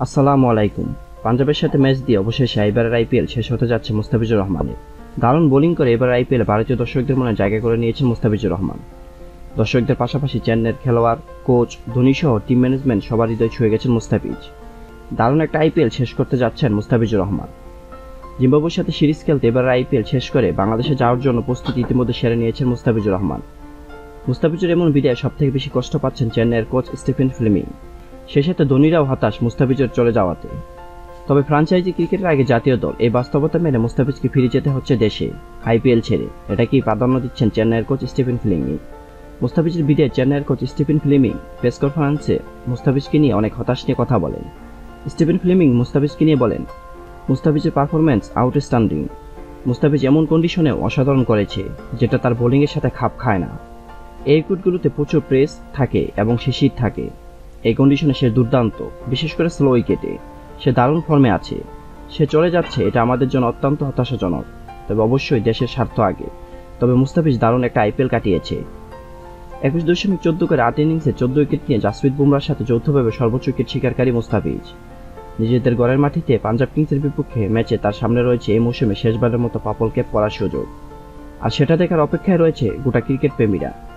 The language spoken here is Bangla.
আসসালামু আলাইকুম। পাঞ্জাবের সাথে ম্যাচ দিয়ে অবশেষে এবারের আইপিএল শেষ হতে যাচ্ছে মুস্তাফিজুর রহমানের। দারুণ বোলিং করে এবার আইপিএল ভারতীয় দর্শকদের মনে জায়গা করে নিয়েছেন মুস্তাফিজুর রহমান। দর্শকদের পাশাপাশি চেন্নাইয়ের খেলোয়াড়, কোচ, ধোনিসহ টিম ম্যানেজমেন্ট সবার হৃদয় ছুঁয়ে গেছেন মুস্তাফিজ। দারুণ একটা আইপিএল শেষ করতে যাচ্ছেন মুস্তাফিজুর রহমান। জিম্বাবুয়ের সাথে সিরিজ খেলতে এবারের আইপিএল শেষ করে বাংলাদেশে যাওয়ার জন্য প্রস্তুতি ইতিমধ্যে সেরে নিয়েছেন মুস্তাফিজুর রহমান। মুস্তাফিজুর এমন বিদায় সবথেকে বেশি কষ্ট পাচ্ছেন চেন্নাইয়ের কোচ স্টিফেন ফ্লেমিং। সেই সাথে ধোনিরাও হতাশ মুস্তাফিজের চলে যাওয়াতে। তবে ফ্র্যাঞ্চাইজি ক্রিকেটের আগে জাতীয় দল এই বাস্তবতা মেনে মুস্তাফিজকে ফিরে যেতে হচ্ছে দেশে আইপিএল ছেড়ে। এটা কি প্রাধান্য দিচ্ছেন চেন্নাইয়ের কোচ স্টিফেন ফ্লেমিং। মুস্তাফিজের বিদায়ে চেন্নাইয়ের কোচ স্টিফেন ফ্লেমিং প্রেস কনফারেন্সে মুস্তাফিজকে নিয়ে অনেক হতাশ নিয়ে কথা বলেন। স্টিফেন ফ্লেমিং মুস্তাফিজকে নিয়ে বলেন, মুস্তাফিজের পারফরম্যান্স আউটস্ট্যান্ডিং। মুস্তাফিজ এমন কন্ডিশনেও অসাধারণ করেছে যেটা তার বোলিংয়ের সাথে খাপ খায় না। এই উইকেটগুলোতে প্রচুর প্রেস থাকে এবং শিশির থাকে। এই কন্ডিশনে সে দুর্দান্ত, বিশেষ করে স্লো উইকেটে সে দারুণ ফর্মে আছে। সে চলে যাচ্ছে, এটা আমাদের জন্য অত্যন্ত হতাশাজনক। তবে অবশ্যই দেশের স্বার্থ আগে। তবে মুস্তাফিজ দারুণ একটা আইপিএল কাটিয়েছে। 21.14 করে 8 ইনিংসে 14 উইকেট নিয়ে জাসপ্রীত বুমরার সাথে যৌথভাবে সর্বোচ্চ উইকেট শিকারকারী মুস্তাফিজ। নিজেদের ঘরের মাটিতে পাঞ্জাব কিংসের বিপক্ষে ম্যাচে তার সামনে রয়েছে এই মৌসুমে শেষবারের মতো পার্পল ক্যাপ পরার সুযোগ। আর সেটা দেখার অপেক্ষায় রয়েছে গোটা ক্রিকেট প্রেমীরা।